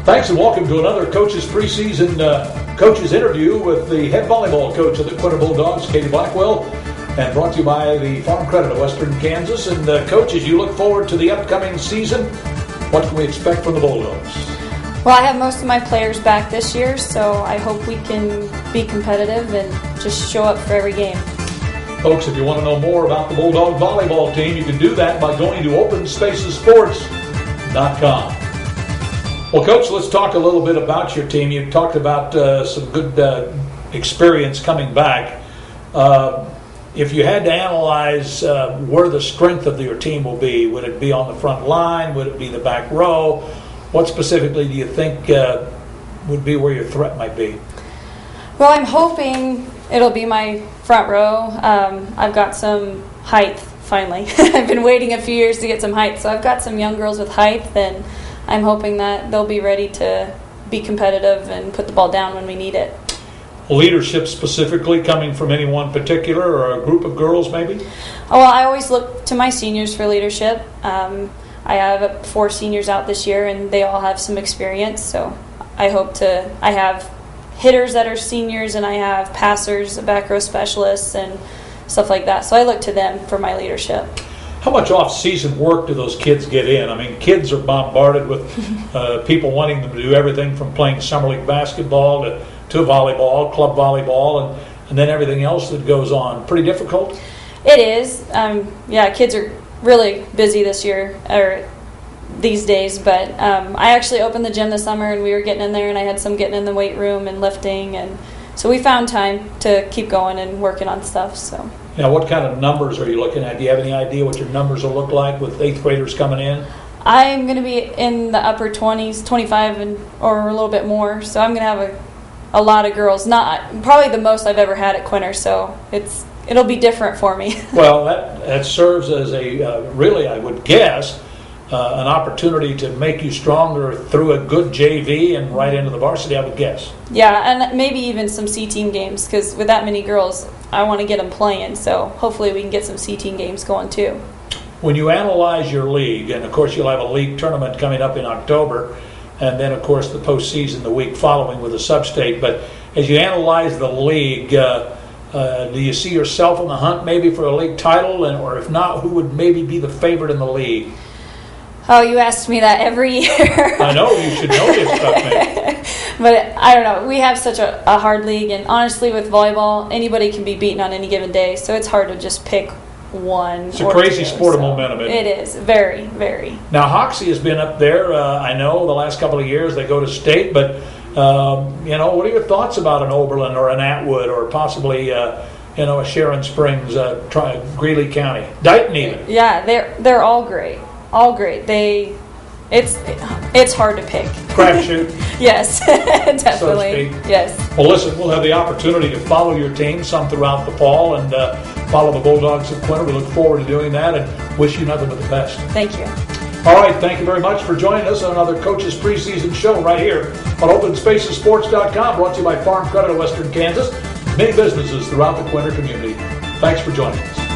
Thanks and welcome to another Coach's Preseason Coaches Interview with the head volleyball coach of the Quinter Bulldogs, Katie Blackwell, and brought to you by the Farm Credit of Western Kansas. And Coach, as you look forward to the upcoming season, what can we expect from the Bulldogs? Well, I have most of my players back this year, so I hope we can be competitive and just show up for every game. Folks, if you want to know more about the Bulldog volleyball team, you can do that by going to openspacessports.com. Well, Coach, let's talk a little bit about your team. You've talked about some good experience coming back. If you had to analyze where the strength of your team will be, would it be on the front line? Would it be the back row? What specifically do you think would be where your threat might be? Well, I'm hoping it'll be my front row. I've got some height, finally. I've been waiting a few years to get some height, so I've got some young girls with height, and I'm hoping that they'll be ready to be competitive and put the ball down when we need it. Leadership specifically coming from any one particular or a group of girls maybe? Oh, well, I always look to my seniors for leadership. I have 4 seniors out this year, and they all have some experience, so I have hitters that are seniors, and I have passers, back row specialists, and stuff like that. So I look to them for my leadership. How much off-season work do those kids get in? I mean, kids are bombarded with people wanting them to do everything from playing summer league basketball to volleyball, club volleyball, and then everything else that goes on. Pretty difficult? It is. Kids are really busy this year, or these days, but I actually opened the gym this summer, and we were getting in there, and I had some getting in the weight room and lifting, and so we found time to keep going and working on stuff. So. Now, what kind of numbers are you looking at? Do you have any idea what your numbers will look like with 8th graders coming in? I'm going to be in the upper 20s, 25 or a little bit more, so I'm going to have a lot of girls. Not probably the most I've ever had at Quinter, so it'll be different for me. Well, that serves as a really, I would guess, an opportunity to make you stronger through a good JV and right into the varsity, I would guess. Yeah, and maybe even some C-team games, because with that many girls, I want to get them playing, so hopefully we can get some C-team games going too. When you analyze your league, and of course you'll have a league tournament coming up in October, and then of course the postseason the week following with a sub-state, but as you analyze the league, do you see yourself on the hunt maybe for a league title, or if not, who would maybe be the favorite in the league? Oh, you ask me that every year. I know, you should know this stuff, man. But I don't know. We have such a hard league, and honestly, with volleyball, anybody can be beaten on any given day, so it's hard to just pick one. It's a crazy sport of momentum, isn't it? It is. Very, very. Now, Hoxie has been up there, I know, the last couple of years. They go to state, but, what are your thoughts about an Oberlin or an Atwood or possibly, a Sharon Springs, Greeley County, Dighton even? Yeah, they're all great. All great. It's hard to pick. Crapshoot. Yes, definitely. So to speak. Yes. Well, listen, we'll have the opportunity to follow your team some throughout the fall and follow the Bulldogs of Quinter. We look forward to doing that and wish you nothing but the best. Thank you. All right, thank you very much for joining us on another Coach's Preseason show right here on openspacessports.com, brought to you by Farm Credit of Western Kansas, many businesses throughout the Quinter community. Thanks for joining us.